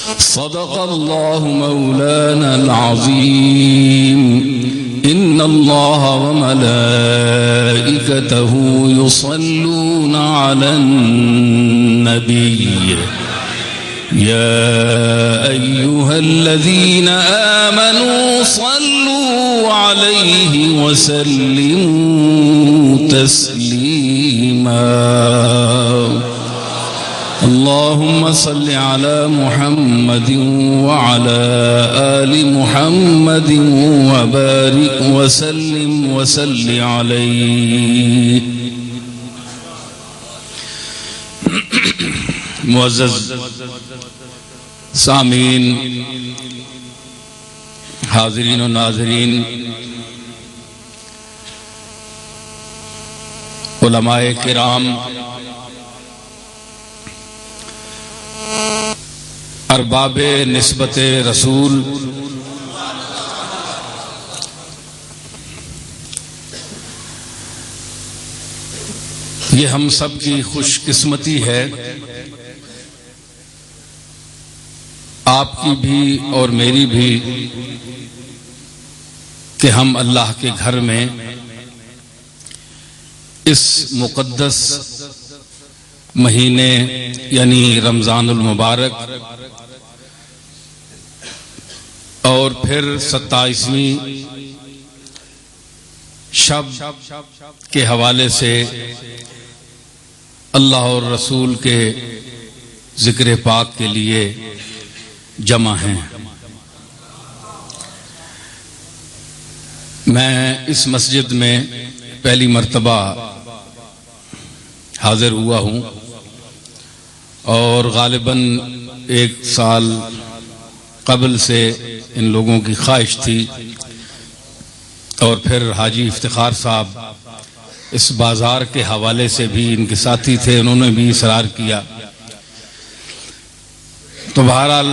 صدق الله مولانا العظيم. إن الله وملائكته يصلون على النبي يا أيها الذين آمنوا صلوا عليه وسلموا تسليما. اللهم صل على محمد وعلى آل محمد وبارك وسلم وصل عليه. معزز سامعین، حاضرین و ناظرین، علماء کرام، ارباب نسبت رسول، یہ ہم سب کی خوش قسمتی ہے، آپ کی بھی اور میری بھی، کہ ہم اللہ کے گھر میں اس مقدس مہینے یعنی رمضان المبارک اور پھر 27ویں شب کے حوالے سے اللہ اور رسول کے ذکر پاک کے لیے جمع ہیں. میں اس مسجد میں پہلی مرتبہ حاضر ہوا ہوں اور غالباً 1 سال قبل سے ان لوگوں کی خواہش تھی، اور پھر حاجی افتخار صاحب اس بازار کے حوالے سے بھی ان کے ساتھی تھے، انہوں نے بھی اصرار کیا. تو بہرحال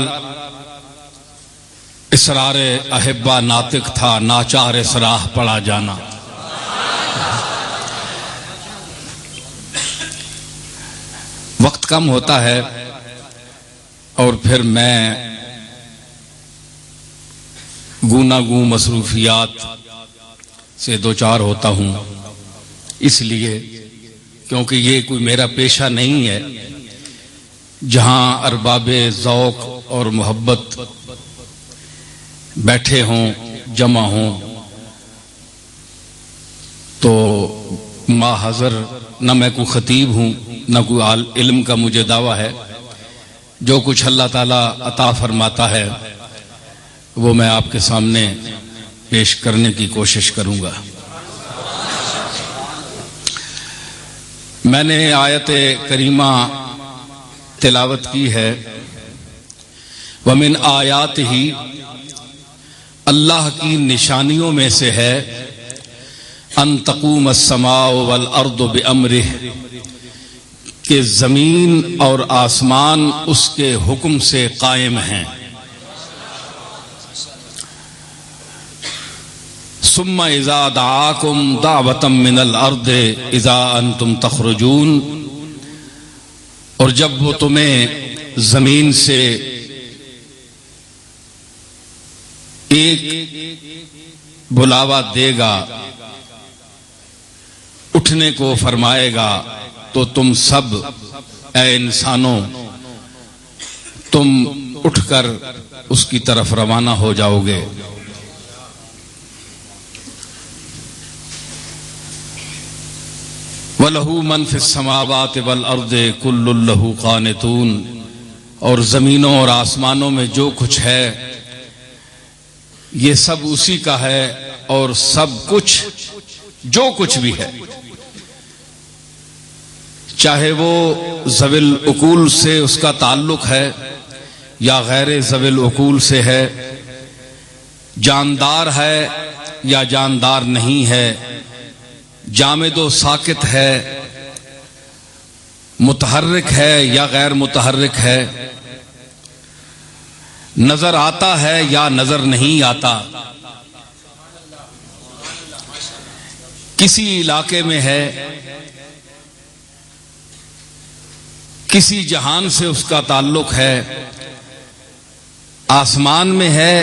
اسرار احبہ ناطق تھا، ناچار سراہ پڑا جانا. وقت کم ہوتا ہے اور پھر میں گوناگوں مصروفیات سے دوچار ہوتا ہوں، اس لیے کیونکہ یہ کوئی میرا پیشہ نہیں ہے. جہاں ارباب ذوق اور محبت بیٹھے ہوں، جمع ہوں، تو ما حضر نہ میں کوئی خطیب ہوں نہ کوئی علم کا مجھے دعویٰ ہے. جو کچھ اللہ تعالیٰ عطا فرماتا ہے وہ میں آپ کے سامنے پیش کرنے کی کوشش کروں گا. میں نے آیت کریمہ تلاوت کی ہے، وَمِنْ آیَاتِهِ، اللہ کی نشانیوں میں سے ہے، ان تقوم السماء والارض بامرہ، کہ زمین اور آسمان اس کے حکم سے قائم ہیں. ثم اذا دعاکم دعوة من الارض اذا انتم تخرجون، اور جب وہ تمہیں زمین سے ایک بلاوا دے گا، اٹھنے کو فرمائے گا، تو تم سب اے انسانوں تم اٹھ کر اس کی طرف روانہ ہو جاؤ گے. وَلَهُ مَنْ فِي السَّمَاوَاتِ وَالْأَرْضِ كُلٌّ لَهُ قَانِتُونَ، اور زمینوں اور آسمانوں میں جو کچھ ہے یہ سب اسی کا ہے، اور سب کچھ جو کچھ بھی ہے، چاہے وہ ذوی العقول سے اس کا تعلق ہے یا غیر ذوی العقول سے ہے، جاندار ہے یا جاندار نہیں ہے، جامد و ساکت ہے، متحرک ہے یا غیر متحرک ہے، نظر آتا ہے یا نظر نہیں آتا، کسی علاقے میں ہے، کسی جہان سے اس کا تعلق ہے، آسمان میں ہے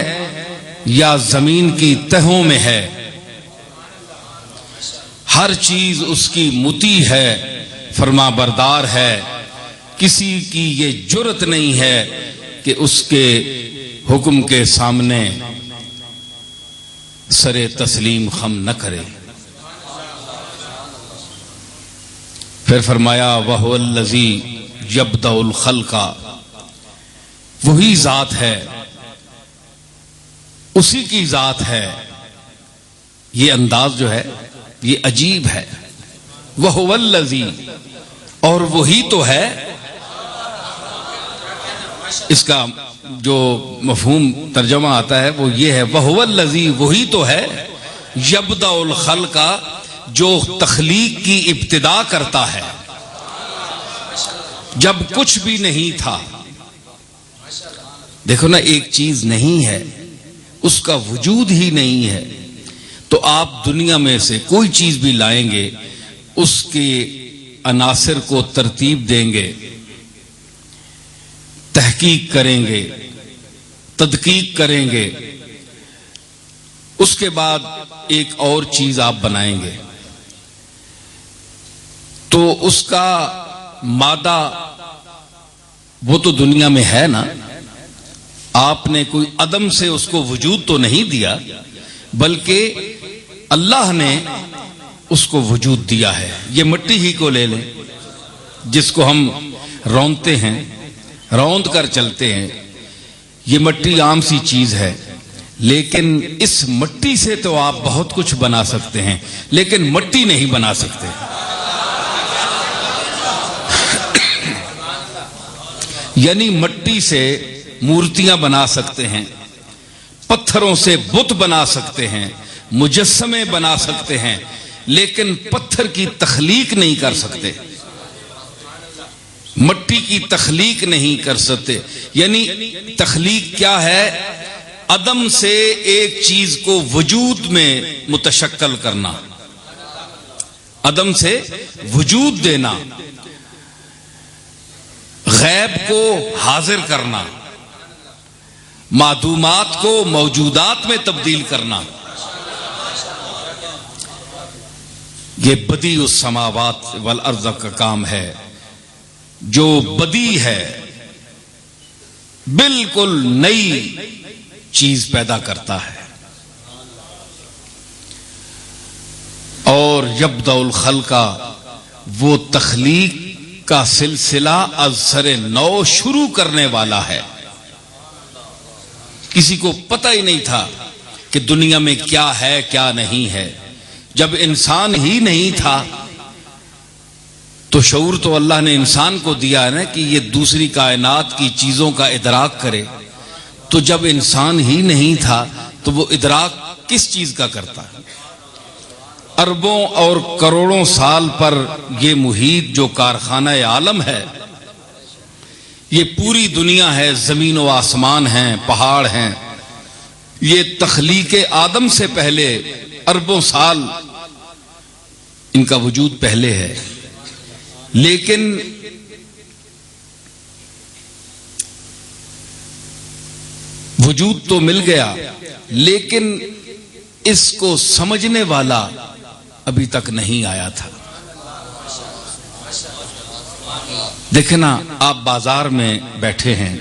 یا زمین کی تہوں میں ہے، ہر چیز اس کی مطیع ہے، فرما بردار ہے، کسی کی یہ جرت نہیں ہے کہ اس کے حکم کے سامنے سر تسلیم خم نہ کرے۔ پھر فرمایا وَهُوَ الَّذِي يَبْدَأُ الْخَلْقَ، وہی ذات ہے، اسی کی ذات ہے۔ یہ انداز جو ہے یہ عجیب ہے، وَهُوَ الَّذِي، اور وہی تو ہے۔ اس کا جو مفہوم ترجمہ آتا ہے وہ یہ ہے، وَهُوَ الَّذِي، وہی تو ہے، يَبْدَأُ الْخَلْقَ، جو تخلیق کی ابتدا کرتا ہے، جب کچھ بھی نہیں تھا۔ دیکھو نا، ایک چیز نہیں ہے، اس کا وجود ہی نہیں ہے، تو آپ دنیا میں سے کوئی چیز بھی لائیں گے، اس کے عناصر کو ترتیب دیں گے، تحقیق کریں گے، تدقیق کریں گے، اس کے بعد ایک اور چیز آپ بنائیں گے، تو اس کا مادہ وہ تو دنیا میں ہے نا۔ آپ نے کوئی عدم سے اس کو وجود تو نہیں دیا، بلکہ اللہ نے اس کو وجود دیا ہے۔ یہ مٹی ہی کو لے لیں، جس کو ہم رونتے ہیں، روند کر چلتے ہیں، یہ مٹی عام سی چیز ہے، لیکن اس مٹی سے تو آپ بہت کچھ بنا سکتے ہیں، لیکن مٹی نہیں بنا سکتے۔ یعنی مٹی سے مورتیاں بنا سکتے ہیں، پتھروں سے بت بنا سکتے ہیں، مجسمے بنا سکتے ہیں، لیکن پتھر کی تخلیق نہیں کر سکتے، مٹی کی تخلیق نہیں کر سکتے۔ یعنی تخلیق کیا ہے؟ عدم سے ایک چیز کو وجود میں متشکل کرنا، عدم سے وجود دینا، غیب کو حاضر کرنا، معدومات کو موجودات میں تبدیل کرنا۔ یہ بدیع السماوات والارض کا کام ہے، جو بدیع ہے، بالکل نئی چیز پیدا کرتا ہے۔ اور یبدأ الخلق، وہ تخلیق کا سلسلہ از سر نو شروع کرنے والا ہے۔ کسی کو پتہ ہی نہیں تھا کہ دنیا میں کیا ہے کیا نہیں ہے۔ جب انسان ہی نہیں تھا تو شعور تو اللہ نے انسان کو دیا ہے نا کہ یہ دوسری کائنات کی چیزوں کا ادراک کرے، تو جب انسان ہی نہیں تھا تو وہ ادراک کس چیز کا کرتا ہے؟ اربوں اور کروڑوں سال پر یہ محیط جو کارخانہ عالم ہے، یہ پوری دنیا ہے، زمین و آسمان ہیں، پہاڑ ہیں، یہ تخلیق آدم سے پہلے اربوں سال ان کا وجود پہلے ہے۔ لیکن وجود تو مل گیا، لیکن اس کو سمجھنے والا ابھی تک نہیں آیا تھا۔ دیکھنا، آپ بازار میں بیٹھے ہیں،